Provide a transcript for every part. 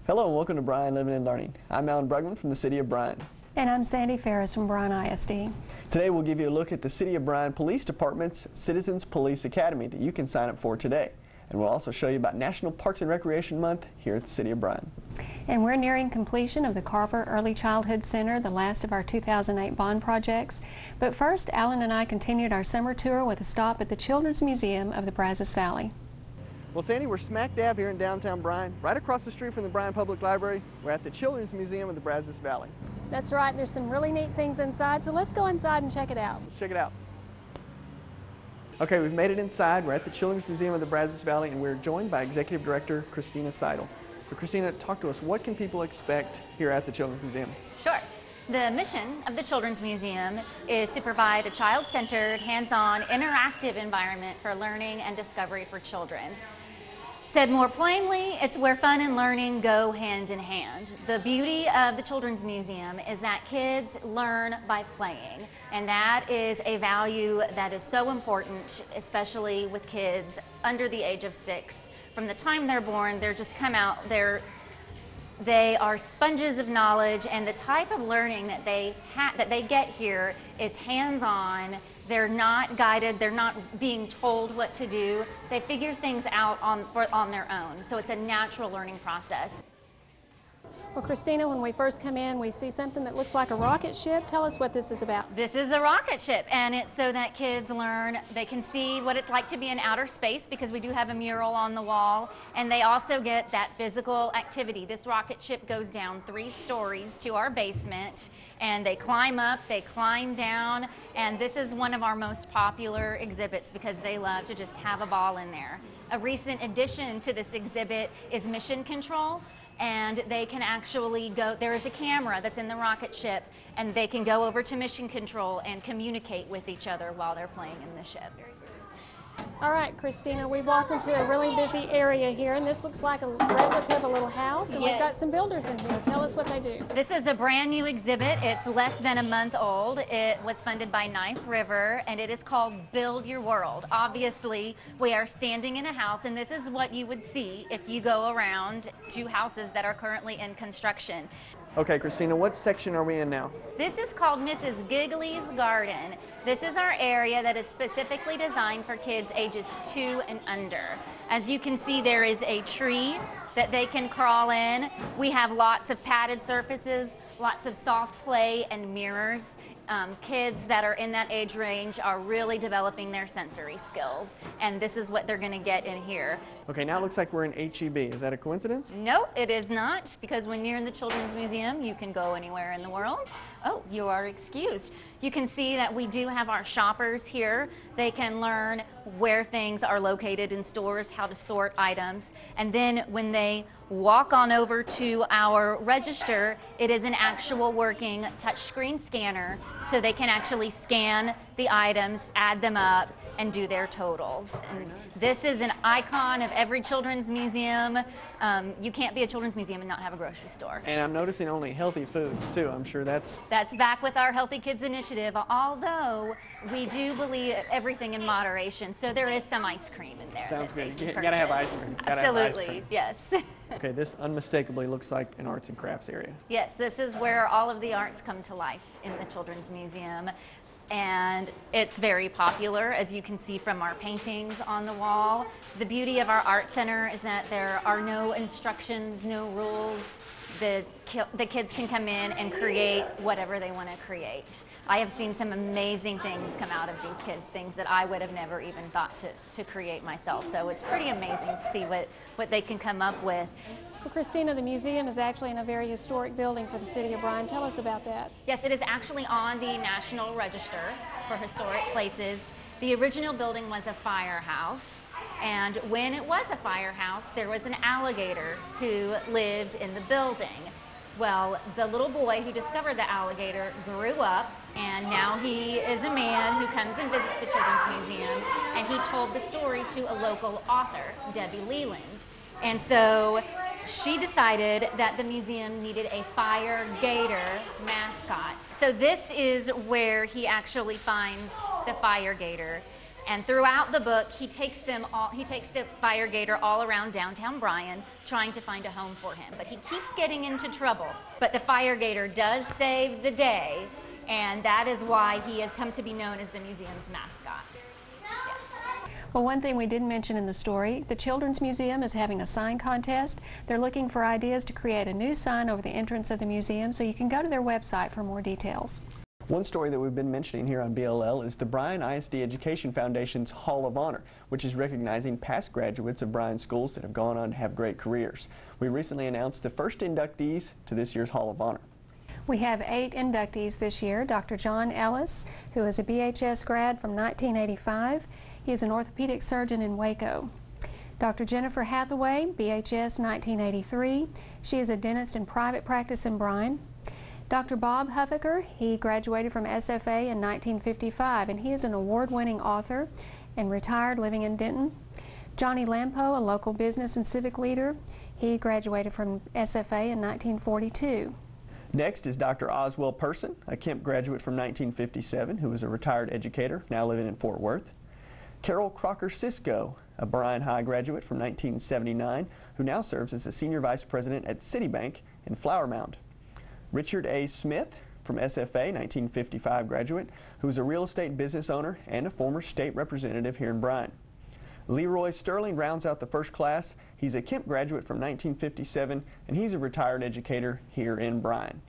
Hello and welcome to Bryan Living and Learning. I'm Alan Brugman from the City of Bryan. And I'm Sandy Ferris from Bryan ISD. Today we'll give you a look at the City of Bryan Police Department's Citizens Police Academy that you can sign up for today. And we'll also show you about National Parks and Recreation Month here at the City of Bryan. And we're nearing completion of the Carver Early Childhood Center, the last of our 2008 bond projects. But first, Alan and I continued our summer tour with a stop at the Children's Museum of the Brazos Valley. Well, Sandy, we're smack dab here in downtown Bryan, right across the street from the Bryan Public Library. We're at the Children's Museum of the Brazos Valley. That's right, there's some really neat things inside, so let's go inside and check it out. Let's check it out. Okay, we've made it inside. We're at the Children's Museum of the Brazos Valley, and we're joined by Executive Director Christina Seidel. So Christina, talk to us. What can people expect here at the Children's Museum? Sure. The mission of the Children's Museum is to provide a child-centered, hands-on, interactive environment for learning and discovery for children. Said more plainly, it's where fun and learning go hand in hand. The beauty of the Children's Museum is that kids learn by playing, and that is a value that is so important, especially with kids under the age of 6. From the time they're born, they're just come out, they are sponges of knowledge, and the type of learning that they get here is hands-on. They're not guided, they're not being told what to do. They figure things out on their own. So it's a natural learning process. Well, Christina, when we first come in, we see something that looks like a rocket ship. Tell us what this is about. This is a rocket ship, and it's so that kids learn, they can see what it's like to be in outer space, because we do have a mural on the wall, and they also get that physical activity. This rocket ship goes down 3 stories to our basement, and they climb up, they climb down, and this is one of our most popular exhibits because they love to just have a ball in there. A recent addition to this exhibit is mission control. And they can actually go, there is a camera that's in the rocket ship, and they can go over to mission control and communicate with each other while they're playing in the ship. All right, Christina, we've walked into a really busy area here, and this looks like a replica of a little house, and Yes. We've got some builders in here. Tell us what they do. This is a brand new exhibit. It's less than a month old. It was funded by Knife River, and it is called Build Your World. Obviously, we are standing in a house, and this is what you would see if you go around to houses that are currently in construction. Okay, Christina, what section are we in now? This is called Mrs. Giggly's Garden. This is our area that is specifically designed for kids ages 2 and under. As you can see, there is a tree that they can crawl in. We have lots of padded surfaces, lots of soft play and mirrors. Kids that are in that age range are really developing their sensory skills, and this is what they're going to get in here. Okay, now it looks like we're in HEB. Is that a coincidence? No, it is not, because when you're in the Children's Museum, you can go anywhere in the world. Oh, you are excused. You can see that we do have our shoppers here. They can learn where things are located in stores, how to sort items, and then when they walk on over to our register, it is an actual working touchscreen scanner, so they can actually scan the items, add them up, and do their totals. And this is an icon of every children's museum. You can't be a children's museum and not have a grocery store. And I'm noticing only healthy foods too. I'm sure that's back with our Healthy Kids initiative, although we do believe everything in moderation, so there is some ice cream in there. Sounds good. You gotta have ice cream. Absolutely, yes. Okay, this unmistakably looks like an arts and crafts area. Yes, this is where all of the arts come to life in the Children's Museum. And it's very popular, as you can see from our paintings on the wall. The beauty of our art center is that there are no instructions, no rules. The kids can come in and create whatever they want to create. I have seen some amazing things come out of these kids, things that I would have never even thought to create myself. So it's pretty amazing to see what they can come up with. Well, Christina, the museum is actually in a very historic building for the City of Bryan. Tell us about that. Yes, it is actually on the National Register for Historic Places. The original building was a firehouse, and when it was a firehouse, there was an alligator who lived in the building. Well, the little boy who discovered the alligator grew up, and now he is a man who comes and visits the Children's Museum, and he told the story to a local author, Debbie Leland. And so she decided that the museum needed a fire gator mascot. So this is where he actually finds the fire gator. And throughout the book, he takes the fire gator all around downtown Bryan trying to find a home for him. But he keeps getting into trouble. But the fire gator does save the day, and that is why he has come to be known as the museum's mascot. Yes. Well, one thing we didn't mention in the story, the Children's Museum is having a sign contest. They're looking for ideas to create a new sign over the entrance of the museum, so you can go to their website for more details. One story that we've been mentioning here on BLL is the Bryan ISD Education Foundation's Hall of Honor, which is recognizing past graduates of Bryan schools that have gone on to have great careers. We recently announced the first inductees to this year's Hall of Honor. We have 8 inductees this year. Dr. John Ellis, who is a BHS grad from 1985. He is an orthopedic surgeon in Waco. Dr. Jennifer Hathaway, BHS 1983. She is a dentist in private practice in Bryan. Dr. Bob Huffaker, he graduated from SFA in 1955, and he is an award-winning author and retired living in Denton. Johnny Lampo, a local business and civic leader, he graduated from SFA in 1942. Next is Dr. Oswell Person, a Kemp graduate from 1957 who is a retired educator, now living in Fort Worth. Carol Crocker-Cisco, a Bryan High graduate from 1979 who now serves as a senior vice president at Citibank in Flower Mound. Richard A. Smith from SFA, 1955 graduate, who is a real estate business owner and a former state representative here in Bryan. Leroy Sterling rounds out the first class. He's a Kemp graduate from 1957, and he's a retired educator here in Bryan.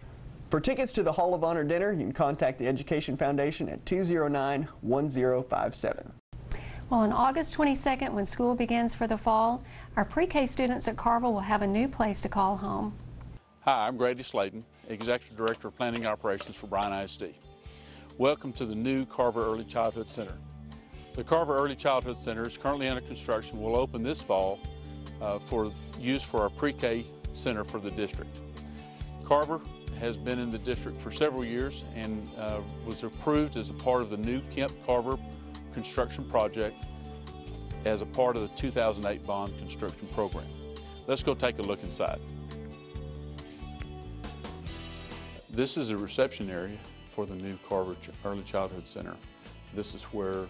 For tickets to the Hall of Honor dinner, you can contact the Education Foundation at 209-1057. Well, on August 22nd, when school begins for the fall, our pre-K students at Carville will have a new place to call home. Hi, I'm Grady Slayton, Executive Director of Planning Operations for Bryan ISD. Welcome to the new Carver Early Childhood Center. The Carver Early Childhood Center is currently under construction. Will open this fall for use for our pre-K center for the district. Carver has been in the district for several years and was approved as a part of the new Kemp-Carver construction project as a part of the 2008 bond construction program. Let's go take a look inside. This is a reception area for the new Carver Early Childhood Center. This is where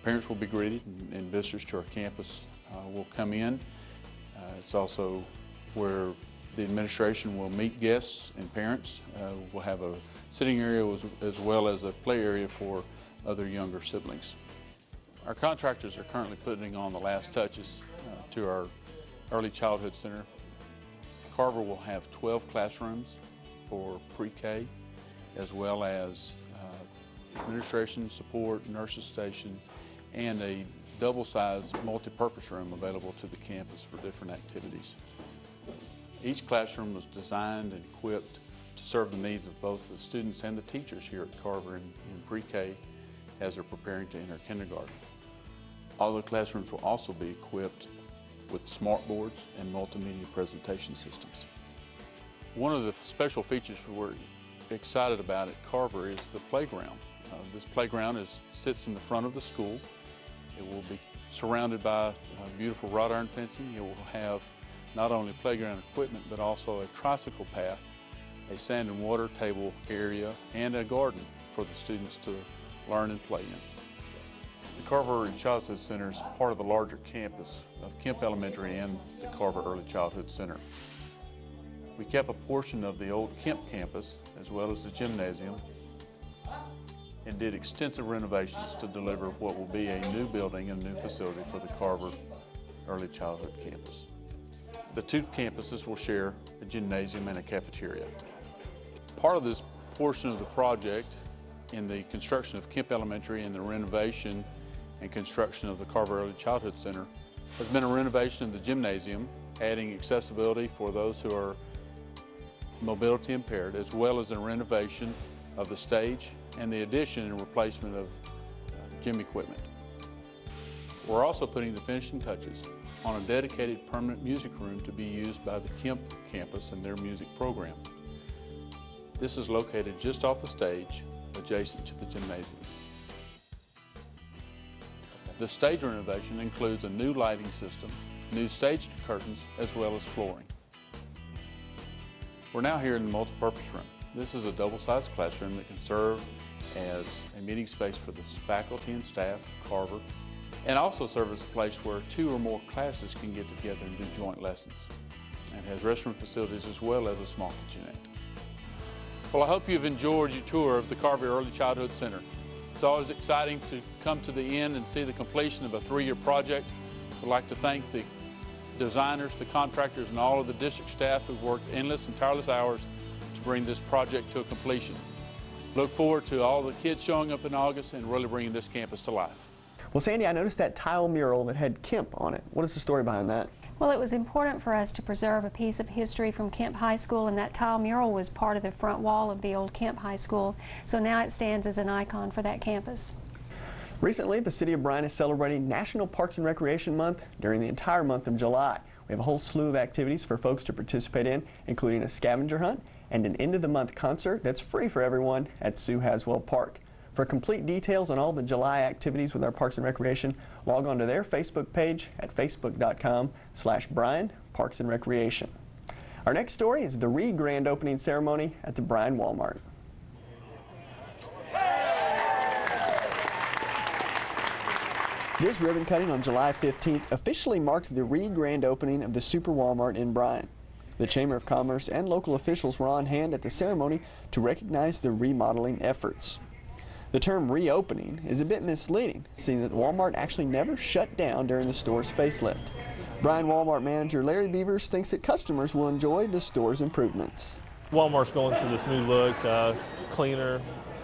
parents will be greeted and visitors to our campus will come in. It's also where the administration will meet guests and parents. We'll have a sitting area as well as a play area for other younger siblings. Our contractors are currently putting on the last touches to our Early Childhood Center. Carver will have 12 classrooms for pre-K, as well as administration support, nurses station, and a double-sized multi-purpose room available to the campus for different activities. Each classroom was designed and equipped to serve the needs of both the students and the teachers here at Carver in pre-K as they're preparing to enter kindergarten. All the classrooms will also be equipped with smart boards and multimedia presentation systems. One of the special features we're excited about at Carver is the playground. This playground sits in the front of the school. It will be surrounded by beautiful wrought iron fencing. It will have not only playground equipment but also a tricycle path, a sand and water table area, and a garden for the students to learn and play in. The Carver Early Childhood Center is part of the larger campus of Kemp Elementary and the Carver Early Childhood Center. We kept a portion of the old Kemp campus as well as the gymnasium and did extensive renovations to deliver what will be a new building and new facility for the Carver Early Childhood campus. The two campuses will share a gymnasium and a cafeteria. Part of this portion of the project in the construction of Kemp Elementary and the renovation and construction of the Carver Early Childhood Center has been a renovation of the gymnasium, adding accessibility for those who are mobility impaired, as well as a renovation of the stage and the addition and replacement of gym equipment. We're also putting the finishing touches on a dedicated permanent music room to be used by the Kemp campus and their music program. This is located just off the stage, adjacent to the gymnasium. The stage renovation includes a new lighting system, new stage curtains, as well as flooring. We're now here in the multipurpose room. This is a double-sized classroom that can serve as a meeting space for the faculty and staff of Carver, and also serve as a place where 2 or more classes can get together and do joint lessons. And has restroom facilities as well as a small kitchenette. Well, I hope you've enjoyed your tour of the Carver Early Childhood Center. It's always exciting to come to the end and see the completion of a 3-year project. I'd like to thank the designers, the contractors, and all of the district staff who've worked endless and tireless hours to bring this project to a completion. Look forward to all the kids showing up in August and really bringing this campus to life. Well, Sandy, I noticed that tile mural that had Kemp on it. What is the story behind that? Well, it was important for us to preserve a piece of history from Kemp High School, and that tile mural was part of the front wall of the old Kemp High School, so now it stands as an icon for that campus. Recently, the City of Bryan is celebrating National Parks and Recreation Month during the entire month of July. We have a whole slew of activities for folks to participate in, including a scavenger hunt and an end-of-the-month concert that's free for everyone at Sue Haswell Park. For complete details on all the July activities with our Parks and Recreation, log on to their Facebook page at facebook.com/Bryan Parks and Recreation. Our next story is the re-grand opening ceremony at the Bryan Walmart. This ribbon cutting on July 15th officially marked the re-grand opening of the Super Walmart in Bryan. The Chamber of Commerce and local officials were on hand at the ceremony to recognize the remodeling efforts. The term reopening is a bit misleading, seeing that Walmart actually never shut down during the store's facelift. Bryan Walmart manager Larry Beavers thinks that customers will enjoy the store's improvements. Walmart's going to this new look, cleaner,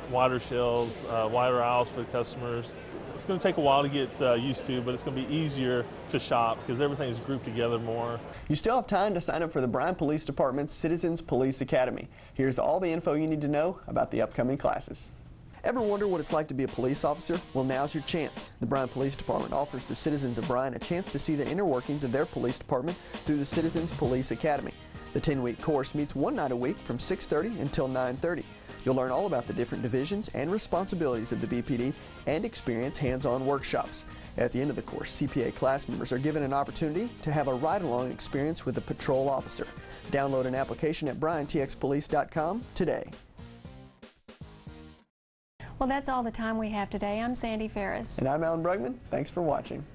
wider shelves, wider aisles for the customers. It's going to take a while to get used to, but it's going to be easier to shop because everything is grouped together more. You still have time to sign up for the Bryan Police Department's Citizens Police Academy. Here's all the info you need to know about the upcoming classes. Ever wonder what it's like to be a police officer? Well, now's your chance. The Bryan Police Department offers the citizens of Bryan a chance to see the inner workings of their police department through the Citizens Police Academy. The 10-week course meets 1 night a week from 6:30 until 9:30. You'll learn all about the different divisions and responsibilities of the BPD and experience hands-on workshops. At the end of the course, CPA class members are given an opportunity to have a ride-along experience with a patrol officer. Download an application at bryantxpolice.com today. Well, that's all the time we have today. I'm Sandy Ferris. And I'm Alan Brugman. Thanks for watching.